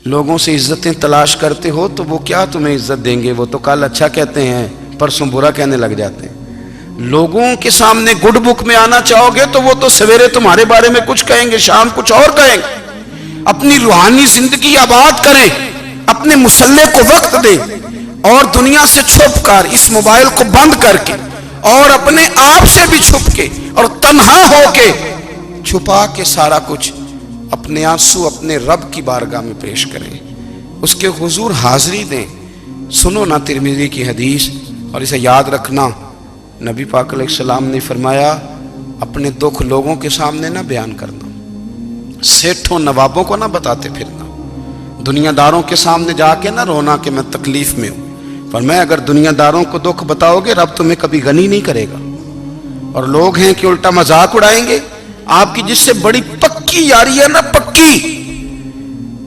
لوگوں سے عزتیں تلاش کرتے ہو تو وہ کیا تمہیں عزت دیں گے؟ وہ تو کل اچھا کہتے ہیں، پرسوں برا کہنے لگ جاتے ہیں۔ لوگوں کے سامنے گڈ بک میں آنا چاہو گے تو وہ تو سویرے تمہارے بارے میں کچھ کہیں گے، شام کچھ اور کہیں گے۔ اپنی روحانی زندگی آباد کریں، اپنے مسلح کو وقت دیں، اور دنیا سے چھپ کر اس موبائل کو بند کر کے اور اپنے آپ سے بھی چھپ کے اور تنہا ہو کے چھپا کے سارا کچھ اپنے آنسو اپنے رب کی بارگاہ میں پیش کریں، اس کے حضور حاضری دیں۔ سنو نا ترمذی کی حدیث، اور اسے یاد رکھنا، نبی پاک علیہ السلام نے فرمایا اپنے دکھ لوگوں کے سامنے نہ بیان کرنا، سیٹھوں نوابوں کو نہ بتاتے پھرنا، دنیا داروں کے سامنے جا کے نہ رونا کہ میں تکلیف میں ہوں۔ فرمایا اگر دنیا داروں کو دکھ بتاؤ گے رب تمہیں کبھی غنی نہیں کرے گا۔ اور لوگ ہیں کہ الٹا مذاق اڑائیں گے آپ کی، جس سے بڑی پکی یاری ہے نا، پکی،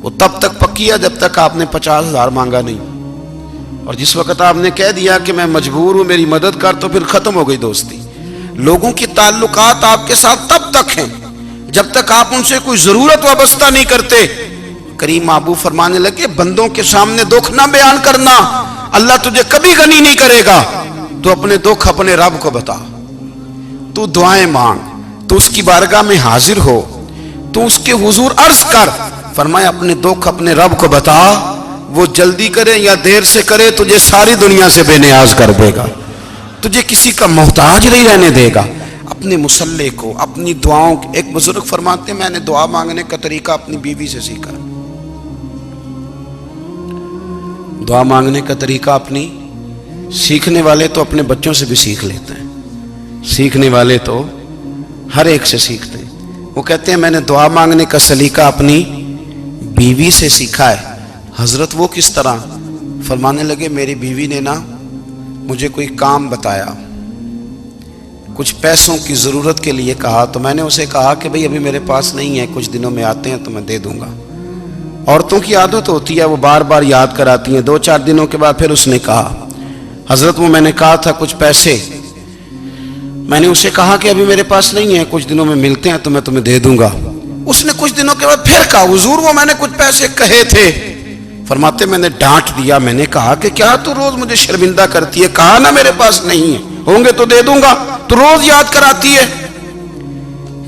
وہ تب تک پکی ہے جب تک آپ نے 50,000 مانگا نہیں، اور جس وقت آپ نے کہہ دیا کہ میں مجبور ہوں میری مدد کر، تو پھر ختم ہو گئی دوستی۔ لوگوں کی تعلقات آپ کے ساتھ تب تک ہیں جب تک آپ ان سے کوئی ضرورت وابستہ نہیں کرتے۔ کریم محبوب فرمانے لگے بندوں کے سامنے دکھ نہ بیان کرنا، اللہ تجھے کبھی غنی نہیں کرے گا۔ تو اپنے دکھ اپنے رب کو بتا، تو دعائیں مانگ، تو اس کی بارگاہ میں حاضر ہو، تو اس کے حضور عرض کر۔ فرمایا اپنے دکھ اپنے رب کو بتا، وہ جلدی کرے یا دیر سے کرے تجھے ساری دنیا سے بے نیاز کر دے گا، تجھے کسی کا محتاج نہیں رہنے دے گا۔ اپنے مسلح کو، اپنی دعاؤں، ایک بزرگ فرماتے ہیں میں نے دعا مانگنے کا طریقہ اپنی بیوی سے سیکھا، دعا مانگنے کا طریقہ اپنی، سیکھنے والے تو اپنے بچوں سے بھی سیکھ لیتے ہیں، سیکھنے والے تو ہر ایک سے سیکھتے ہیں۔ وہ کہتے ہیں میں نے دعا مانگنے کا سلیقہ اپنی بیوی سے سیکھا ہے۔ حضرت وہ کس طرح؟ فرمانے لگے میری بیوی نے نا مجھے کوئی کام بتایا، کچھ پیسوں کی ضرورت کے لیے کہا، تو میں نے اسے کہا کہ بھئی ابھی میرے پاس نہیں ہے، کچھ دنوں میں آتے ہیں تو میں دے دوں گا۔ عورتوں کی عادت ہوتی ہے وہ بار بار یاد کراتی ہیں، 2-4 دنوں کے بعد پھر اس نے کہا حضرت وہ میں نے کہا تھا کچھ پیسے، میں نے اسے کہا کہ ابھی میرے پاس نہیں ہے، کچھ دنوں میں ملتے ہیں تو میں تمہیں دے دوں گا۔ اس نے کچھ دنوں کے بعد پھر کہا حضور وہ میں نے کچھ پیسے کہے تھے۔ فرماتے میں نے ڈانٹ دیا، میں نے کہا کہ کیا تو روز مجھے شرمندہ کرتی ہے، کہا نا میرے پاس نہیں ہے، ہوں گے تو دے دوں گا، تو روز یاد کراتی ہے۔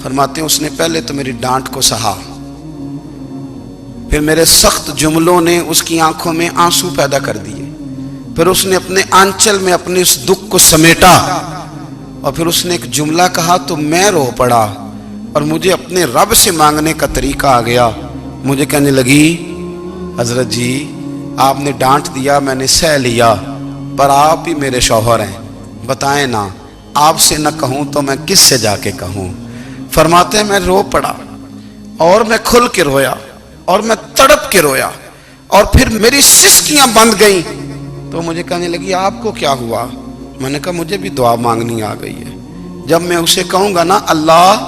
فرماتے ہیں اس نے پہلے تو میری ڈانٹ کو سہا، پھر میرے سخت جملوں نے اس کی آنکھوں میں آنسو پیدا کر دیے، پھر اس نے اپنے آنچل میں اپنے اس دکھ کو سمیٹا، اور پھر اس نے ایک جملہ کہا تو میں رو پڑا، اور مجھے اپنے رب سے مانگنے کا طریقہ آ گیا۔ مجھے کہنے لگی حضرت جی آپ نے ڈانٹ دیا میں نے سہ لیا، پر آپ ہی میرے شوہر ہیں، بتائیں نا آپ سے نہ کہوں تو میں کس سے جا کے کہوں۔ فرماتے ہیں میں رو پڑا، اور میں کھل کے رویا، اور میں تڑپ کے رویا، اور پھر میری سسکیاں بند گئیں۔ تو مجھے کہنے لگی آپ کو کیا ہوا؟ میں نے کہا مجھے بھی دعا مانگنی آ گئی ہے، جب میں اسے کہوں گا نا اللہ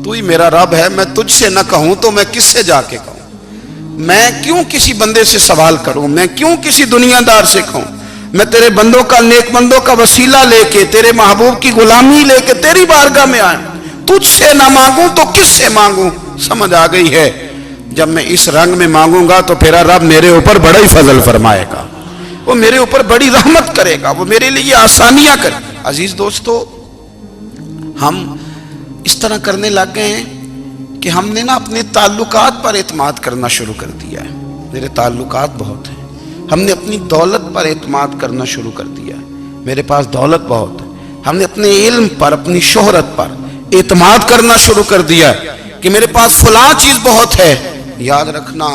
تو ہی میرا رب ہے، میں تجھ سے نہ کہوں تو میں کس سے جا کے کہوں؟ میں کیوں کسی بندے سے سوال کروں؟ میں کیوں کسی دنیا دار سے کہوں؟ میں تیرے بندوں کا، نیک بندوں کا وسیلہ لے کے، تیرے محبوب کی غلامی لے کے تیری بارگاہ میں آیا، تجھ سے نہ مانگوں تو کس سے مانگوں؟ سمجھ آ گئی ہے؟ جب میں اس رنگ میں مانگوں گا تو پھر رب میرے اوپر بڑا ہی فضل فرمائے گا، وہ میرے اوپر بڑی رحمت کرے گا، وہ میرے لیے آسانیاں کرے گا۔ عزیز دوستو، ہم اس طرح کرنے لگ گئے ہیں کہ ہم نے نا اپنے تعلقات پر اعتماد کرنا شروع کر دیا ہے۔ میرے تعلقات بہت ہیں، ہم نے اپنی دولت پر اعتماد کرنا شروع کر دیا ہے، میرے پاس دولت بہت ہے۔ ہم نے اپنے علم پر، اپنی شہرت پر اعتماد کرنا شروع کر دیا ہے کہ میرے پاس فلاں چیز بہت ہے۔ یاد رکھنا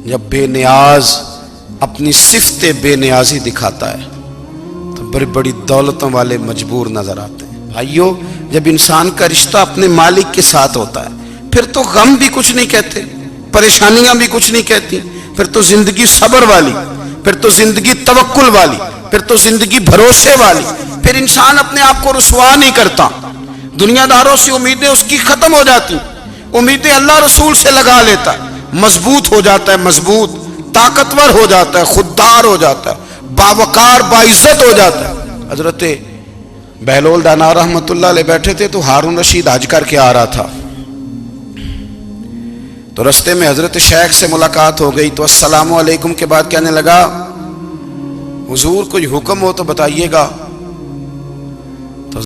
جب بے نیاز اپنی صفت بے نیازی دکھاتا ہے تو بڑی بڑی دولتوں والے مجبور نظر آتے ہیں۔ بھائیو جب انسان کا رشتہ اپنے مالک کے ساتھ ہوتا ہے پھر تو غم بھی کچھ نہیں کہتے، پریشانیاں بھی کچھ نہیں کہتی، پھر تو زندگی صبر والی، پھر تو زندگی توکل والی، پھر تو زندگی بھروسے والی، پھر انسان اپنے آپ کو رسوا نہیں کرتا۔ دنیا داروں سے امیدیں اس کی ختم ہو جاتی، امیدیں اللہ رسول سے لگا لیتا ہے، مضبوط ہو جاتا ہے، مضبوط، طاقتور ہو جاتا ہے، خوددار ہو جاتا ہے، باوقار باعزت ہو جاتا ہے۔ حضرت بہلول دانا رحمت اللہ علیہ بیٹھے تھے تو ہارون رشید حج کر کے آ رہا تھا، تو رستے میں حضرت شیخ سے ملاقات ہو گئی تو السلام علیکم کے بعد کہنے لگا حضور کوئی حکم ہو تو بتائیے گا۔